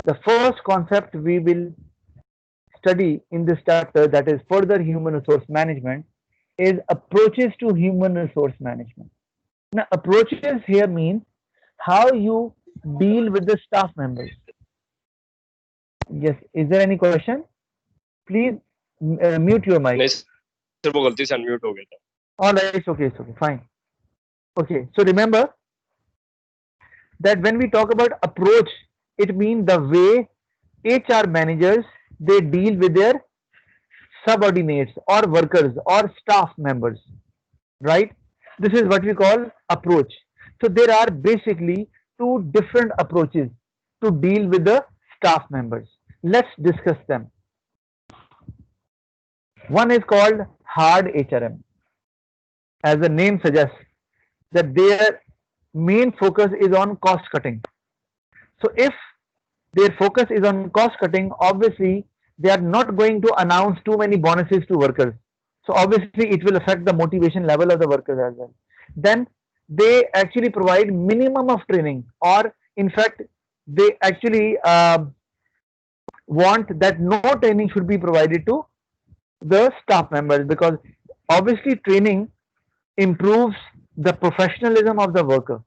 The first concept we will study in this chapter, that is further human resource management, is approaches to human resource management. Now, approaches here means how you deal with the staff members. Yes, is there any question? Please mute your mic. नहीं sir, वो गलती से unmute हो गया था. All right, it's okay, fine. Okay, so remember that when we talk about approach, it means the way HR managers they deal with their subordinates or workers or staff members, right? This is what we call approach. So there are basically two different approaches to deal with the staff members. Let's discuss them. One is called hard HRM. As the name suggests, that their main focus is on cost cutting. So if their focus is on cost cutting, obviously they are not going to announce too many bonuses to workers. So obviously it will affect the motivation level of the workers as well. Then they actually provide minimum of training, or in fact they actually want that no training should be provided to the staff members, because obviously training improves the professionalism of the worker,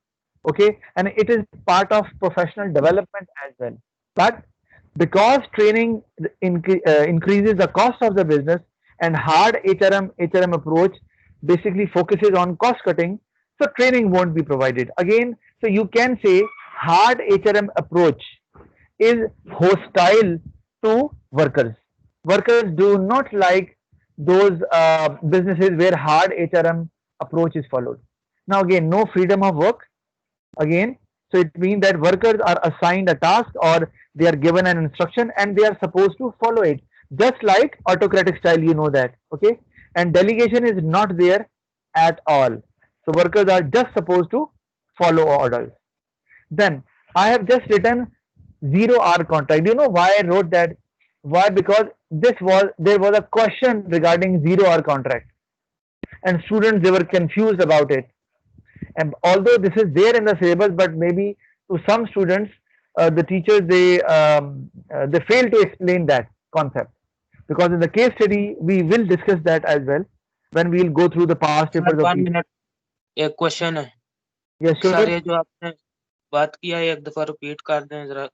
okay, and it is part of professional development as well. But because training increases the cost of the business, and hard HRM approach basically focuses on cost cutting, so training won't be provided again. So you can say hard HRM approach is hostile to workers. Workers do not like those businesses where hard HRM approach is followed. Now again, no freedom of work again. So it means that workers are assigned a task, or they are given an instruction and they are supposed to follow it. Just like autocratic style, you know that, okay? And delegation is not there at all. So workers are just supposed to follow orders. Then I have just written 0 hour contract. Do you know why I wrote that? Why? Because there was a question regarding 0 hour contract, and students they were confused about it. And although this is there in the syllabus, but maybe to some students, the teachers they fail to explain that concept. Because in the case study, we will discuss that as well when we will go through the past sir papers of 1 minute, एक question है. yes, sir sure. ये जो आपने बात किया है एक दफा रिपीट कर दें जरा.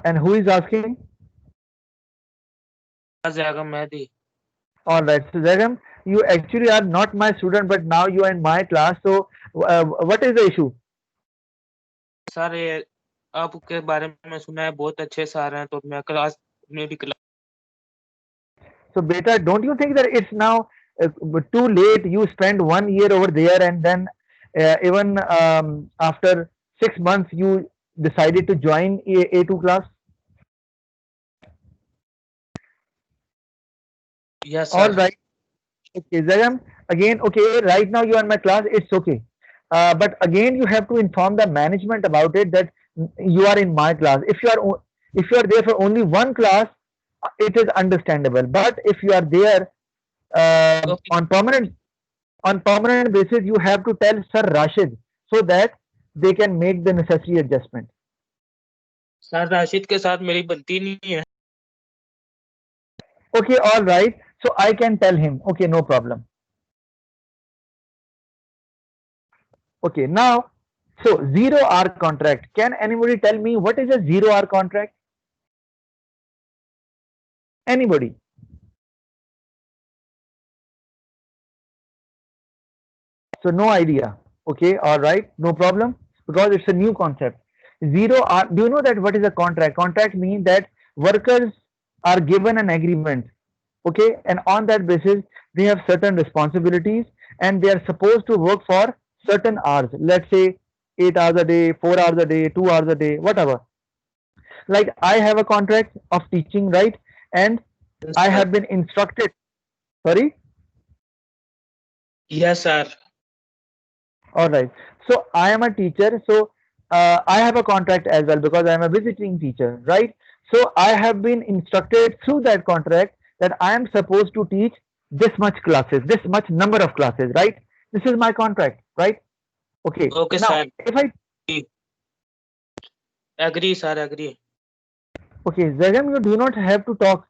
And who is asking? Jagam Mehdi. All right, so Jagam, you actually are not my student, but now you are in my class. So, what is the issue? Sir ये आपके बारे में सुना है, बहुत अच्छे सर हैं, तो मैं क्लास में भी class. So, beta, don't you think that it's now too late? You spend 1 year over there, and then even after 6 months, you decided to join A2 class. Yes, All sir. right. Okay, Zagam, again, okay, right now you are in my class, it's okay. But again, you have to inform the management about it, that you are in my class. If you are there for only one class, it is understandable. But if you are there Okay. on permanent basis, you have to tell Sir Rashid, so that they can make the necessary adjustment. Sir Rashid के साथ मेरी बनती नहीं है. Okay, all right. So I can tell him. Okay, no problem. Okay, now, so 0 hour contract. Can anybody tell me what is a 0 hour contract? Anybody? So no idea. Okay, all right, no problem, because it's a new concept. 0 hour. Do you know that what is a contract? Contract means that workers are given an agreement. Okay, and on that basis they have certain responsibilities, and they are supposed to work for certain hours. Let's say 8 hours a day, 4 hours a day, 2 hours a day, whatever. Like I have a contract of teaching, right? And Yes, I sir. have been instructed. Sorry. Yes, sir. All right. So I am a teacher. So I have a contract as well, because I am a visiting teacher, right? So I have been instructed through that contract that I am supposed to teach this much classes, this much number of classes, right? This is my contract, right? Okay. Okay, Now, sir. if I Agree, sir, agree. Okay, Zagam, you do not have to talk.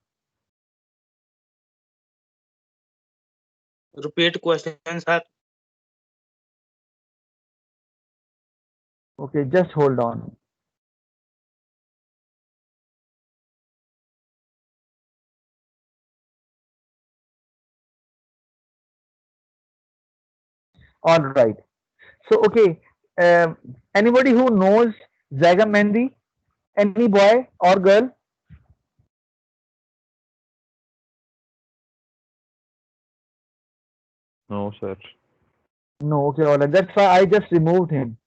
Repeat question, sir. Okay, just hold on. All right. So, okay, anybody who knows Zagam Mendi? Any boy or girl? No, sir. No, okay, all right. That's why I just removed him.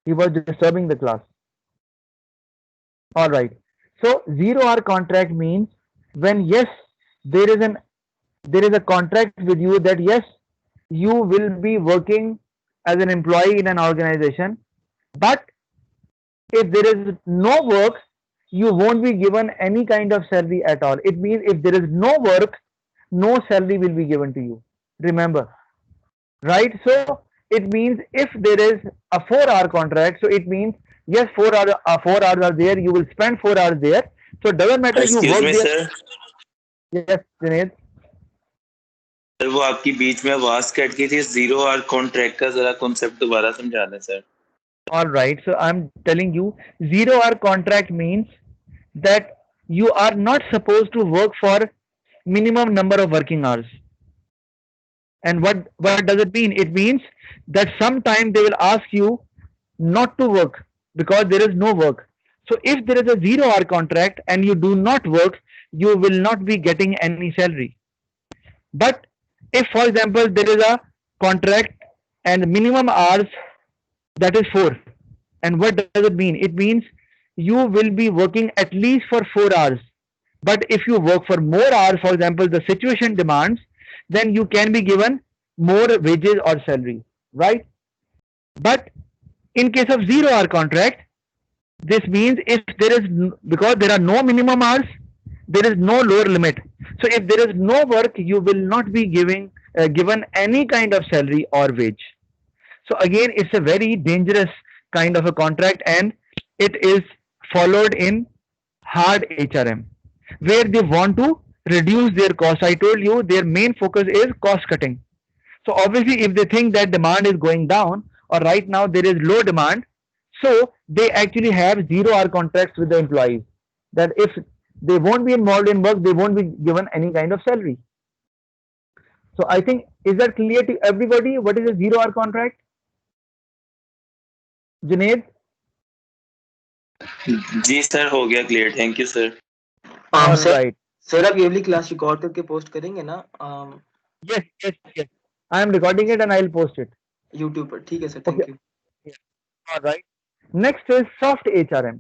He was disturbing the class. All right. So zero hour contract means when yes, there is an there is a contract with you that yes, you will be working as an employee in an organization, but if there is no work, you won't be given any kind of salary at all. It means if there is no work, no salary will be given to you. Remember, right? So it means if there is a 4 hour contract, so it means yes, 4 hours are there. You will spend 4 hours there. So it doesn't matter you excuse work me there. Sir Yes, Junaid. Sir वो आपकी बीच में आवाज cut गई थी zero hour contract का जरा concept दोबारा समझा दें sir All right. So I'm telling you, 0 hour contract means that you are not supposed to work for minimum number of working hours. And what does it mean? It means that sometime they will ask you not to work because there is no work. So if there is a 0 hour contract and you do not work, you will not be getting any salary. But if, for example, there is a contract and minimum hours that is 4, and what does it mean? It means you will be working at least for 4 hours. But if you work for more hours, for example, the situation demands, then you can be given more wages or salary, right? But in case of 0 hour contract, this means if there is because there are no minimum hours, there is no lower limit. So if there is no work, you will not be given any kind of salary or wage. So again, it's a very dangerous kind of a contract, and it is followed in hard HRM, where they want to reduce their cost. I told you their main focus is cost cutting. So obviously, if they think that demand is going down or right now there is low demand, so they actually have 0 hour contracts with the employees. That if they won't be involved in work, they won't be given any kind of salary. So I think is that clear to everybody? What is a 0 hour contract, Junaid? Ji sir हो गया clear thank you sir All sir right. Sir आप ये वाली class record करके post करेंगे ना Yes, yes, yes. I am recording it and I'll post it. YouTube पर ठीक है sir Okay. Thank you Yeah. All right. Next is soft HRM.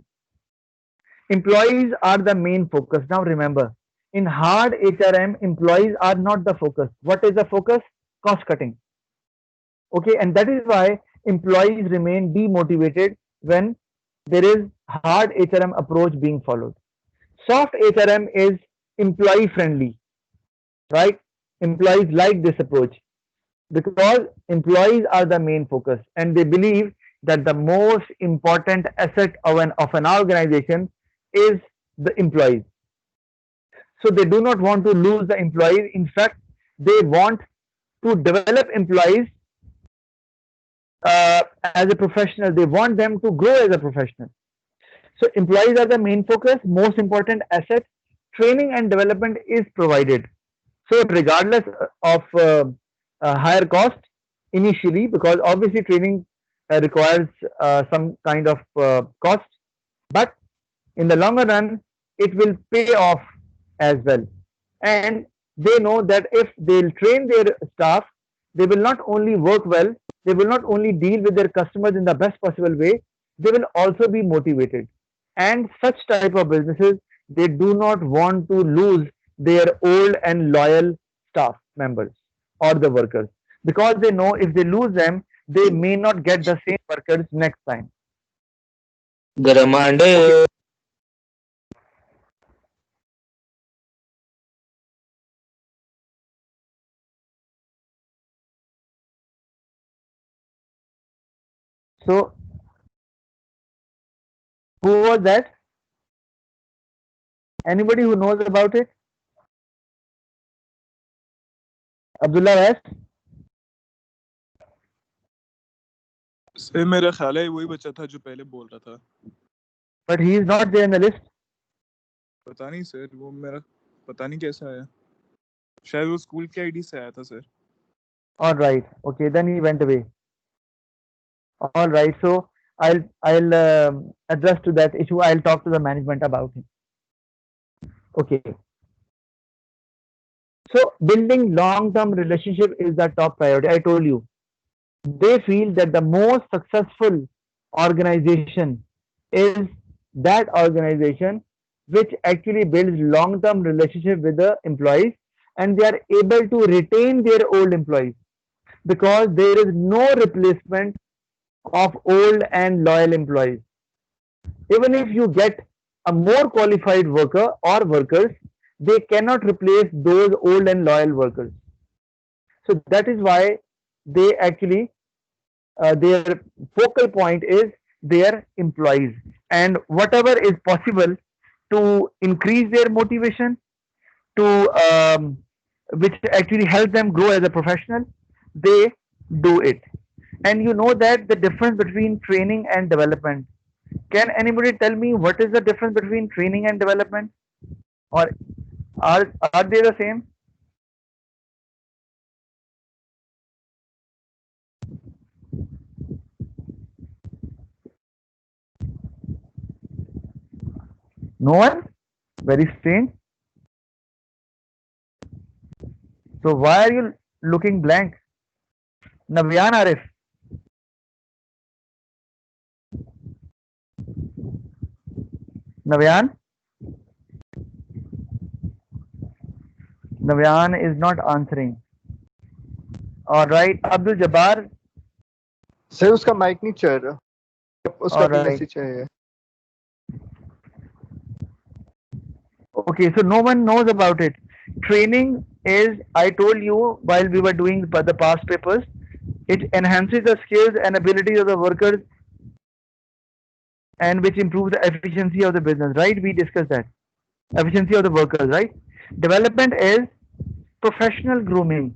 Employees are the main focus. Now remember, in hard HRM, employees are not the focus. What is the focus? Cost cutting. Okay, and that is why employees remain demotivated when there is hard HRM approach being followed. Soft HRM is employee friendly, right? Employees like this approach because employees are the main focus and they believe that the most important asset of an organization is the employees. So they do not want to lose the employees. In fact, they want to develop employees as a professional. They want them to grow as a professional. So employees are the main focus, most important asset. Training and development is provided. So regardless of higher cost initially, because obviously training requires some kind of cost, but in the longer run, it will pay off as well. And they know that if they'll train their staff, they will not only work well, they will not only deal with their customers in the best possible way, they will also be motivated. And such type of businesses, they do not want to lose their old and loyal staff members or the workers because they know if they lose them, they may not get the same workers next time. Gramande. Okay. So, who was that? Anybody who knows about it? Abdullah West? Sir मेरा ख्याल है वही बच्चा था जो पहले बोल रहा था. But he is not there in the list. पता नहीं सर, वो मेरा पता नहीं कैसे आया. शायद वो स्कूल के आईडी से आया था sir. All right. Okay, then he went away. All right. So I'll address to that issue. I'll talk to the management about it. Okay. So building long-term relationship is the top priority. I told you. They feel that the most successful organization is that organization which actually builds long-term relationship with the employees, and they are able to retain their old employees, because there is no replacement of old and loyal employees. Even if you get a more qualified worker or workers, they cannot replace those old and loyal workers. So that is why they actually their focal point is their employees, and whatever is possible to increase their motivation, to which actually help them grow as a professional, they do it. And you know that the difference between training and development. Can anybody tell me what is the difference between training and development? Or are they the same? No one? Very strange. So why are you looking blank? Navyan Arif. Navyan? Navyan is not answering. All right. Abdul Jabbar. Sir उसका mic नहीं चल रहा, उसका All right. Message है. Okay, so no one knows about it. Training is, I told you while we were doing the past papers, it enhances the skills and abilities of the workers, and which improves the efficiency of the business, right? We discussed that. Efficiency of the workers, right? Development is professional grooming.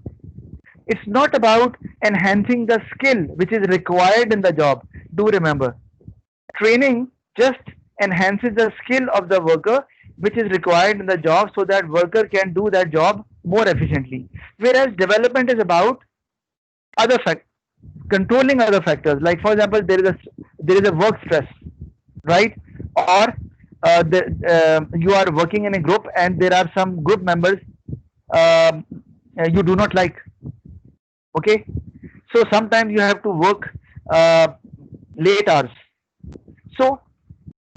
It's not about enhancing the skill which is required in the job. Do remember, training just enhances the skill of the worker which is required in the job, so that worker can do that job more efficiently. Whereas development is about other controlling other factors. Like for example, there is a work stress, right? Or you are working in a group and there are some group members you do not like. Okay, so sometimes you have to work late hours. So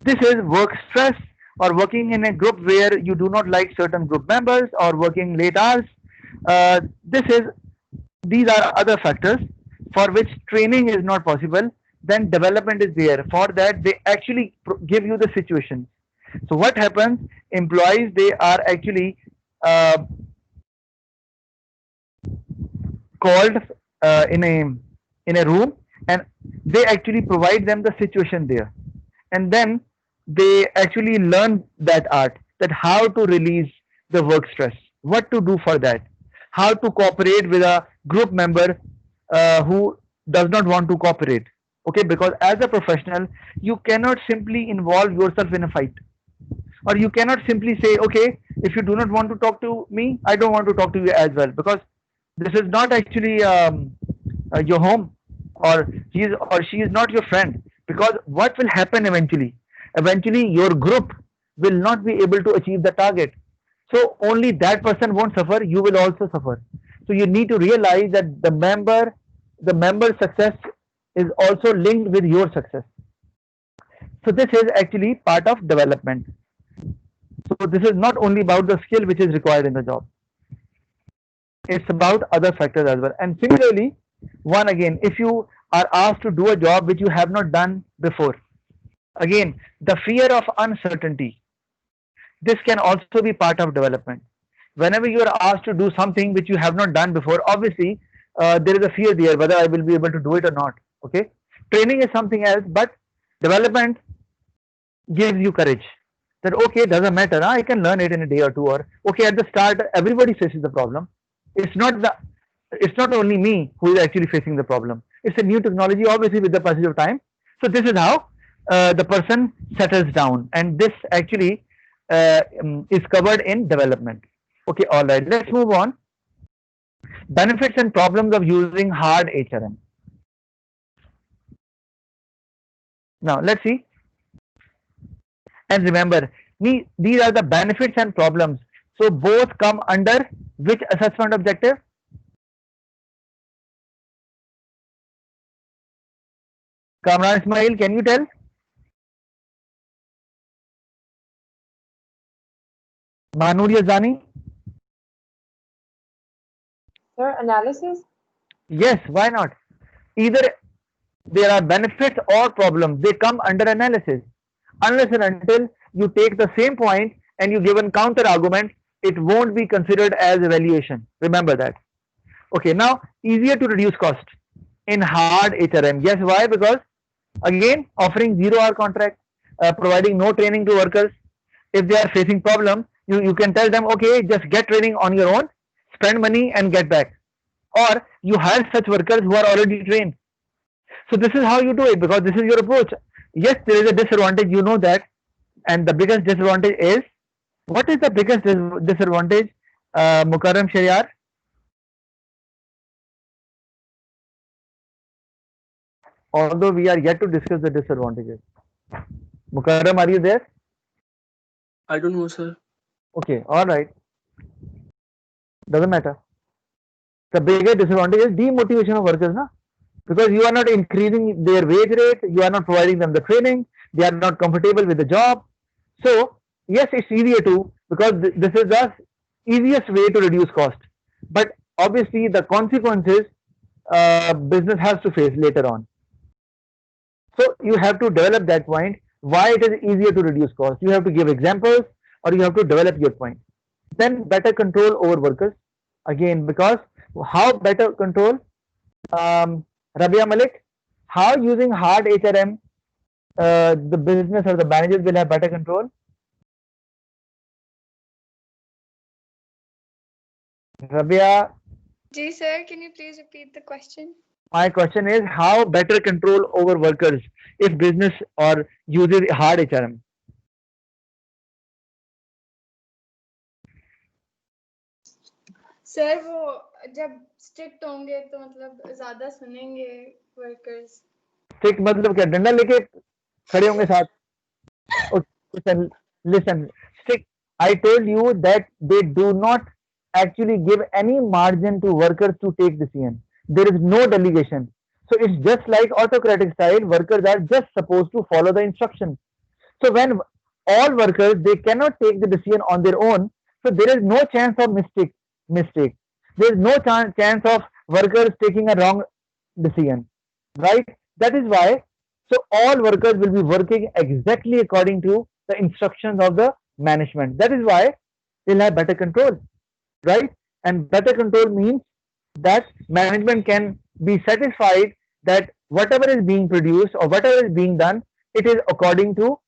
this is work stress, or working in a group where you do not like certain group members, or working late hours. These are other factors for which training is not possible. Then development is there. For that, they actually give you the situation. So what happens? Employees, they are actually called in a room, and they actually provide them the situation there, and then they actually learn that art, that how to release the work stress, what to do for that, how to cooperate with a group member who does not want to cooperate. Okay, because as a professional, you cannot simply involve yourself in a fight, or you cannot simply say, okay, if you do not want to talk to me, I don't want to talk to you as well, because this is not actually your home, or he is or she is not your friend. Because what will happen eventually? Eventually, your group will not be able to achieve the target. So only that person won't suffer, you will also suffer. So you need to realize that the member's success is also linked with your success. So this is actually part of development. So this is not only about the skill which is required in the job. It's about other factors as well. And similarly, one again, if you are asked to do a job which you have not done before, again, the fear of uncertainty, this can also be part of development. Whenever you are asked to do something which you have not done before, obviously there is a fear there whether I will be able to do it or not. Okay, training is something else, but development, gives you courage that okay, doesn't matter, I can learn it in a day or two, or okay, at the start everybody faces the problem. It's not the it's not only me who is actually facing the problem. It's a new technology, obviously, with the passage of time. So this is how the person settles down, and this actually is covered in development. Okay, all right. Let's move on. Benefits and problems of using hard HRM. Now let's see. And remember, these are the benefits and problems. So both come under which assessment objective? Kamran Ismail, can you tell? Manur Yazani? Sir, analysis? Yes, why not? Either there are benefits or problems, they come under analysis. Unless and until you take the same point and you give a counter argument, it won't be considered as evaluation. Remember that. Okay, now easier to reduce cost in hard HRM. Yes, why? Because again, offering 0-hour contract, providing no training to workers. If they are facing problems, you can tell them, okay, just get training on your own, spend money and get back. Or you hire such workers who are already trained. So this is how you do it, because this is your approach. Yes, there is a disadvantage, you know that, and the biggest disadvantage is, what is the biggest disadvantage, Mukarram Shayar? Although we are yet to discuss the disadvantages. Mukarram, are you there? I don't know, sir. Okay, all right. Doesn't matter. The biggest disadvantage is demotivation of workers, na? Because you are not increasing their wage rate, you are not providing them the training, they are not comfortable with the job. So yes, it's easier to, because this is the easiest way to reduce cost. But obviously the consequences business has to face later on. So you have to develop that point, why it is easier to reduce cost. You have to give examples, or you have to develop your point. Then better control over workers. Again, because how better control? Rabia Malik, how using hard HRM the business or the managers will have better control? Rabia, Ji sir, can you please repeat the question? my question is how better control over workers if business or uses hard HRM? Sir वो जब strict होंगे तो मतलब ज्यादा सुनेंगे workers. Strict मतलब क्या, डंडा लेके खड़े होंगे साथ? Listen, strict. I told you that they do not actually give any margin to workers to take decision. There is no delegation. So it's just like autocratic style. Workers are just supposed to follow the instruction. So when all workers, they cannot take the decision on their own, so there is no chance of mistake. There is no chance of workers taking a wrong decision, right? That is why, so all workers will be working exactly according to the instructions of the management. That is why they'll have better control, right? And better control means that management can be satisfied that whatever is being produced or whatever is being done, it is according to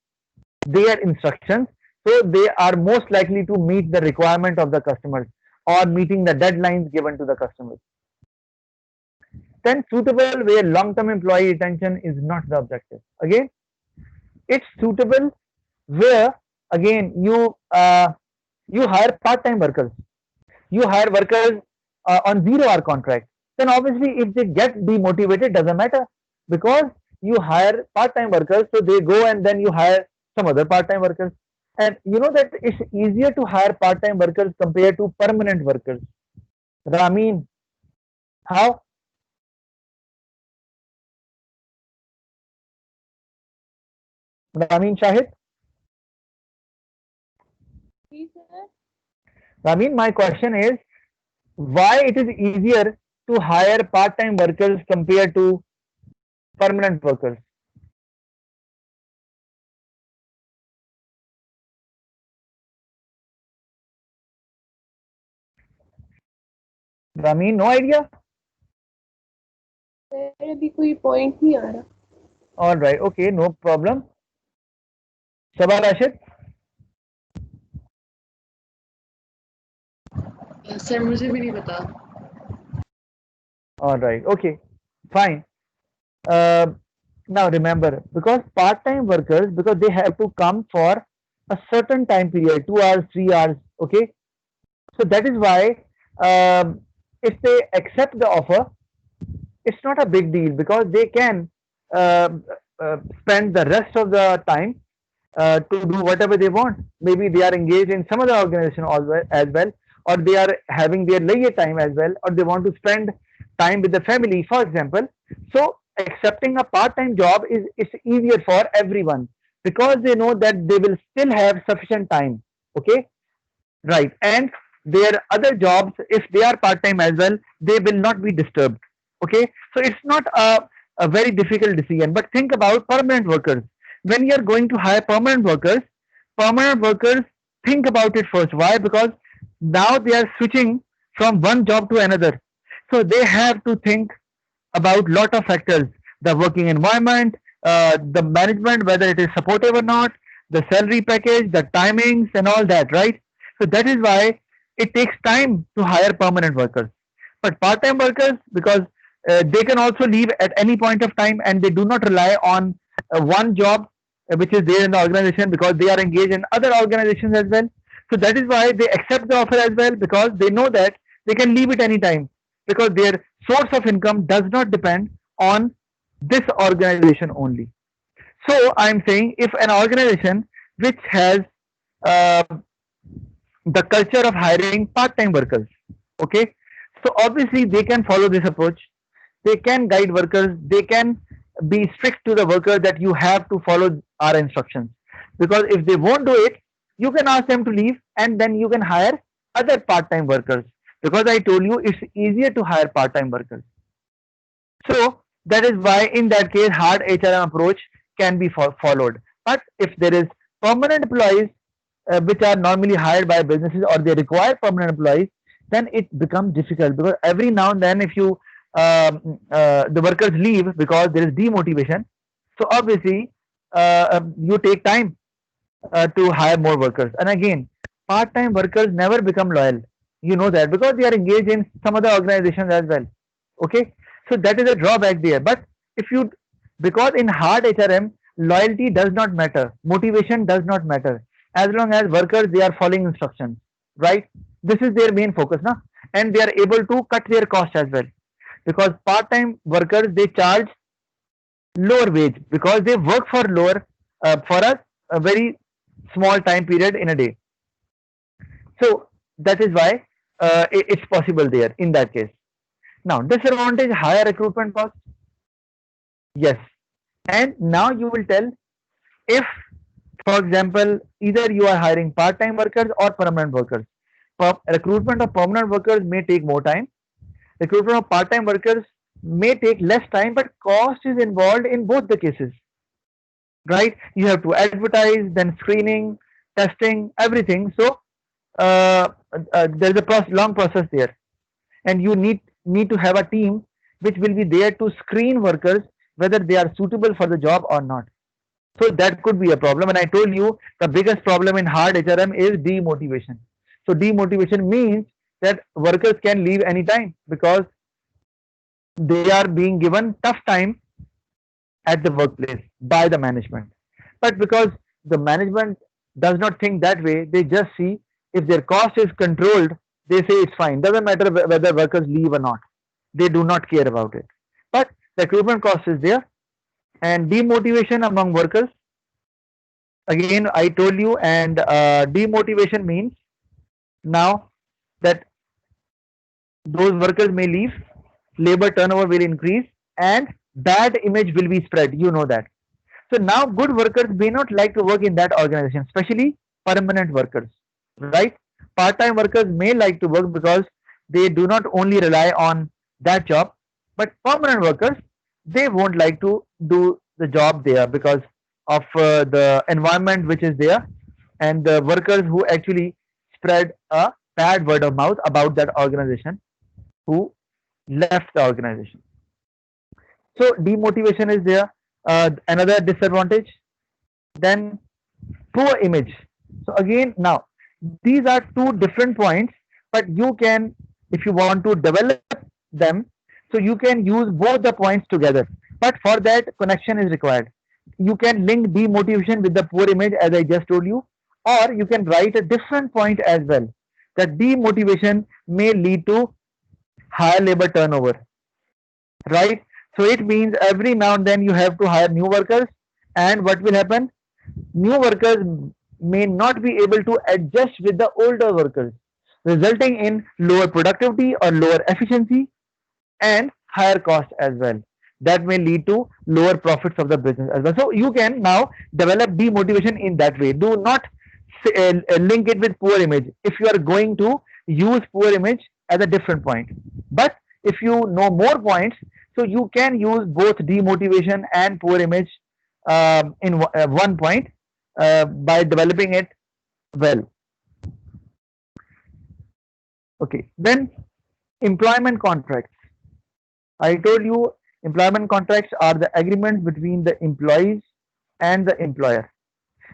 their instructions. So they are most likely to meet the requirement of the customers or meeting the deadlines given to the customers. Then suitable where long-term employee retention is not the objective. Again, it's suitable where again you hire part-time workers. You hire workers on 0-hour contract. Then obviously if they get demotivated, doesn't matter, because you hire part-time workers, so they go and then you hire some other part-time workers. And you know that it's easier to hire part-time workers compared to permanent workers. Ramin, how? Ramin Shahid? जी sir. Ramin, my question is, why it is easier to hire part-time workers compared to permanent workers? Ramin, no idea? Sir अभी कोई point नहीं आ रहा. All right, okay, no problem. Sabah Rashid? Sir मुझे भी नहीं पता. All right, okay, fine. Now remember, because part-time workers, because they have to come for a certain time period, 2 hours, 3 hours, okay? So that is why if they accept the offer, it's not a big deal because they can uh, spend the rest of the time to do whatever they want. Maybe they are engaged in some other organization as well, or they are having their leisure time as well, or they want to spend time with the family, for example. So accepting a part-time job is easier for everyone because they know that they will still have sufficient time. Okay, right, and their other jobs, if they are part-time as well, they will not be disturbed. Okay, so it's not a very difficult decision. But think about permanent workers. When you are going to hire permanent workers think about it first. Why? Because now they are switching from one job to another, so they have to think about lot of factors: the working environment, the management, whether it is supportive or not, the salary package, the timings, and all that, right? So that is why it takes time to hire permanent workers. But part-time workers, because they can also leave at any point of time, and they do not rely on one job which is there in the organization, because they are engaged in other organizations as well. So that is why they accept the offer as well, because they know that they can leave it anytime, because their source of income does not depend on this organization only. So I'm saying, if an organization which has uh, the culture of hiring part-time workers, okay, so obviously they can follow this approach. They can guide workers. They can be strict to the worker that you have to follow our instructions. Because if they won't do it, you can ask them to leave, and then you can hire other part-time workers. Because I told you it's easier to hire part-time workers. So that is why in that case hard HRM approach can be followed. But if there is permanent employees which are normally hired by businesses, or they require permanent employees, then it becomes difficult, because every now and then if you the workers leave because there is demotivation, so obviously you take time to hire more workers. And again, part-time workers never become loyal. You know that because they are engaged in some other organizations as well. Okay, so that is a drawback there. But if you, because in hard HRM, loyalty does not matter, motivation does not matter, as long as workers they are following instructions, right? This is their main focus now, and they are able to cut their cost as well, because part-time workers they charge lower wage because they work for lower for a very small time period in a day. So that is why it's possible there in that case. Now, disadvantage: higher recruitment cost. Yes, and now you will tell, if for example either you are hiring part-time workers or permanent workers. Recruitment of permanent workers may take more time. Recruitment of part-time workers may take less time, but cost is involved in both the cases, right? You have to advertise, then screening, testing, everything. So there is a long process there, and you need to have a team which will be there to screen workers whether they are suitable for the job or not. So that could be a problem. And I told you the biggest problem in hard HRM is demotivation. So demotivation means that workers can leave anytime because they are being given tough time at the workplace by the management. But because the management does not think that way, they just see if their cost is controlled, they say it's fine. Doesn't matter whether workers leave or not. They do not care about it. But the recruitment cost is there, and demotivation among workers. Again, I told you, and demotivation means now that those workers may leave, labor turnover will increase, and bad image will be spread. You know that. So now good workers may not like to work in that organization, especially permanent workers, right? Part-time workers may like to work because they do not only rely on that job, but permanent workers, they won't like to do the job there because of the environment which is there, and the workers who actually spread a bad word of mouth about that organization who left the organization. So demotivation is there. Another disadvantage. Then poor image. So again, now these are two different points, but you can, if you want to develop them, so you can use both the points together. But for that, connection is required. You can link demotivation with the poor image, as I just told you, or you can write a different point as well. That demotivation may lead to higher labor turnover, right? So it means every now and then you have to hire new workers, and what will happen? New workers may not be able to adjust with the older workers, resulting in lower productivity or lower efficiency and higher cost as well. That may lead to lower profits of the business as well. So you can now develop demotivation in that way. Do not link it with poor image if you are going to use poor image as a different point. But if you know more points, so you can use both demotivation and poor image in one point by developing it well. Okay, then employment contracts. I told you employment contracts are the agreements between the employees and the employer.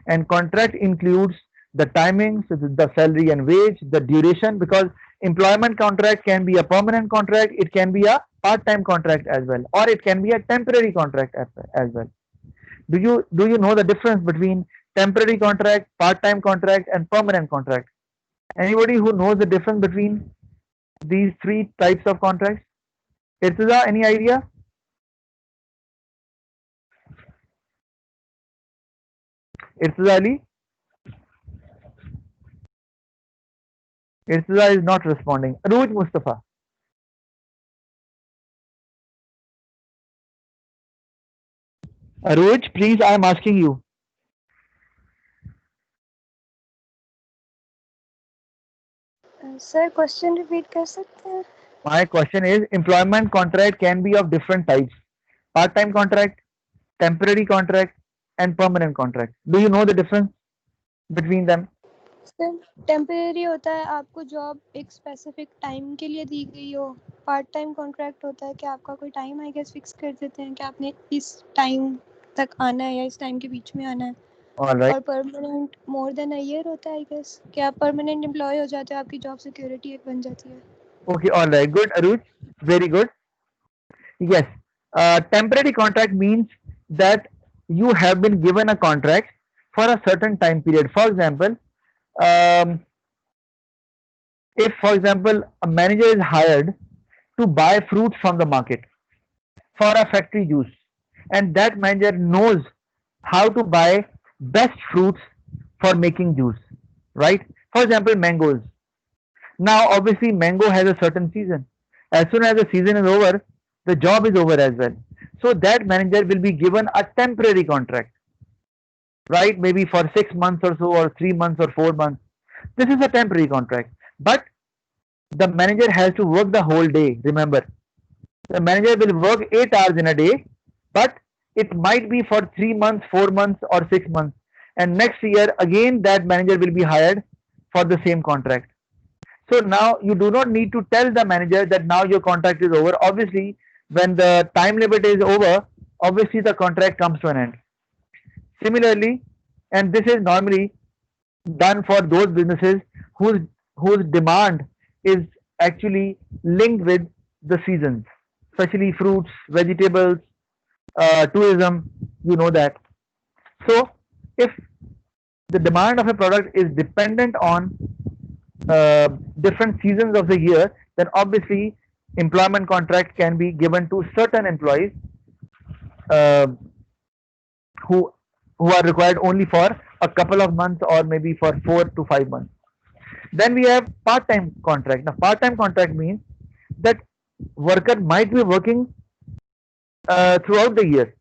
And contract includes the timings, the salary and wage, the duration, because employment contract can be a permanent contract, it can be a part-time contract as well, or it can be a temporary contract as well. Do you know the difference between temporary contract, part-time contract, and permanent contract? Anybody who knows the difference between these three types of contracts? Irtiza, any idea? Irtiza Ali? Irtiza is not responding. Aruj Mustafa. Aruj, please, I am asking you. Sir, question repeat कर सकते हैं? My question is, employment contract can be of different types. Part-time contract, temporary contract, and permanent contract. Do you know the difference between them? Sir, temporary होता है आपको job एक specific time के लिए दी गई हो. पार्ट टाइम कॉन्ट्रैक्ट होता है कि आपका कोई टाइम आई गेस फिक्स कर देते हैं कि आपने इस टाइम तक आना है या इस टाइम के बीच में आना है. All right. और permanent more than a year होता है आई गेस कि आप परमानेंट एम्प्लॉय हो जाते हो, आपकी जॉब सिक्योरिटी एक बन जाती है. Okay, all right. Good, Aruj. Very good. Yes. Temporary contract means that you have been given a contract for a certain time period. For example, if, for example, a manager is hired to buy fruits from the market for a factory use, and that manager knows how to buy best fruits for making juice, right? For example, mangoes. Now, obviously, mango has a certain season. As soon as the season is over, the job is over as well. So that manager will be given a temporary contract, right? Maybe for 6 months or so, or 3 months or 4 months. This is a temporary contract. But the manager has to work the whole day. Remember, the manager will work 8 hours in a day, but it might be for 3 months, 4 months, or 6 months. And next year, again, that manager will be hired for the same contract. So now you do not need to tell the manager that now your contract is over. Obviously, when the time limit is over, obviously the contract comes to an end. Similarly, and this is normally done for those businesses whose demand is actually linked with the seasons, especially fruits, vegetables, tourism, you know that. So if the demand of a product is dependent on different seasons of the year, then obviously employment contract can be given to certain employees uh, who are required only for a couple of months or maybe for 4 to 5 months. Then we have part-time contract. Now, part-time contract means that worker might be working throughout the year,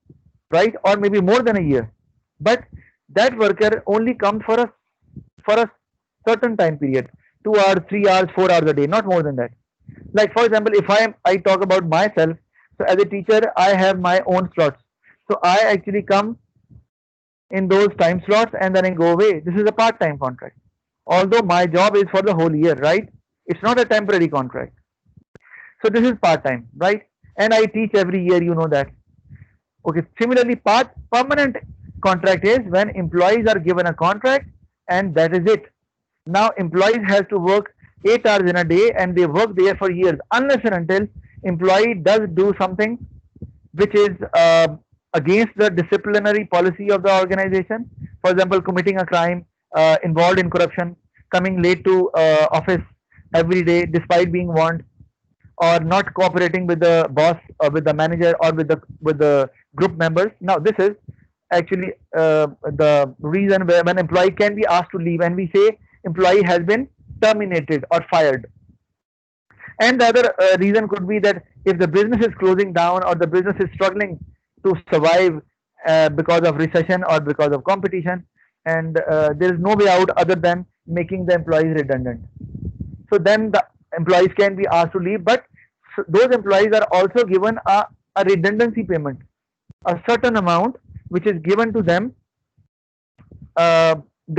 right, or maybe more than a year, but that worker only comes for a certain time period, 2 hours, 3 hours, 4 hours a day, not more than that. Like for example, if I talk about myself, so as a teacher, I have my own slots. So I actually come in those time slots and then I go away. This is a part-time contract. Although my job is for the whole year, right? It's not a temporary contract. So this is part-time, right? And I teach every year, you know that. Okay. Similarly, permanent contract is when employees are given a contract and that is it. Now employees have to work 8 hours in a day and they work there for years unless and until employee does do something which is against the disciplinary policy of the organization. For example, committing a crime, involved in corruption, coming late to office every day despite being warned, or not cooperating with the boss or with the manager or with the group members. Now this is actually the reason where when employee can be asked to leave and we say employee has been terminated or fired. And the other reason could be that if the business is closing down or the business is struggling to survive because of recession or because of competition, and there is no way out other than making the employees redundant. So then the employees can be asked to leave, but those employees are also given a redundancy payment, a certain amount which is given to them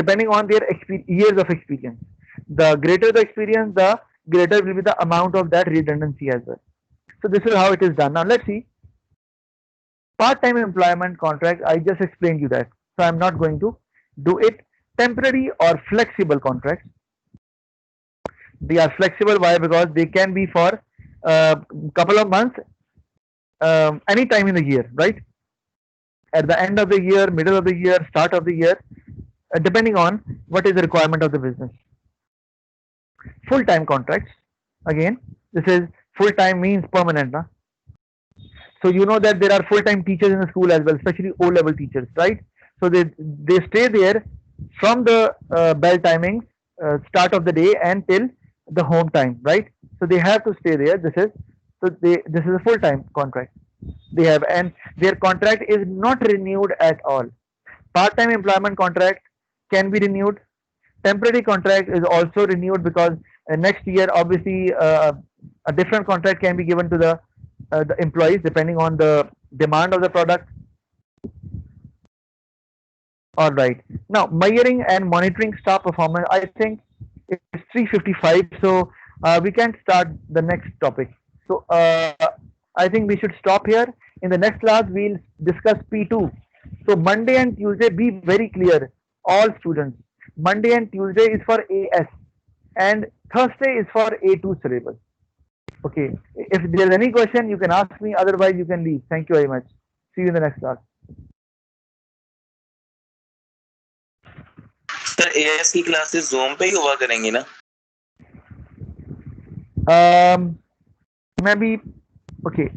depending on their years of experience. The greater the experience, the greater will be the amount of that redundancy as well. So this is how it is done. Now let's see. Part-time employment contract, I just explained you that. So I'm not going to do it. Temporary or flexible contracts. They are flexible. Why? Because they can be for a couple of months, any time in the year, right? At the end of the year, middle of the year, start of the year, depending on what is the requirement of the business. Full-time contracts. Again, this is full-time means permanent. Na? So you know that there are full-time teachers in the school as well, especially O-level teachers, right? So they stay there from the bell timings, start of the day and till the home time, right? So they have to stay there. This is a full-time contract they have, and their contract is not renewed at all. Part-time employment contract can be renewed. Temporary contract is also renewed because next year, obviously, a different contract can be given to the employees depending on the demand of the product. All right. Now, measuring and monitoring staff performance. I think it's 3:55, so we can start the next topic. So I think we should stop here. In the next class, we'll discuss P2. So Monday and Tuesday, be very clear, all students. Monday and Tuesday is for AS, and Thursday is for A2 syllabus. Okay. If there's any question, you can ask me. Otherwise, you can leave. Thank you very much. See you in the next class. Sir as की classes Zoom पे ही हुआ करेंगी ना? Maybe. Okay.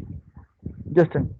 Justin.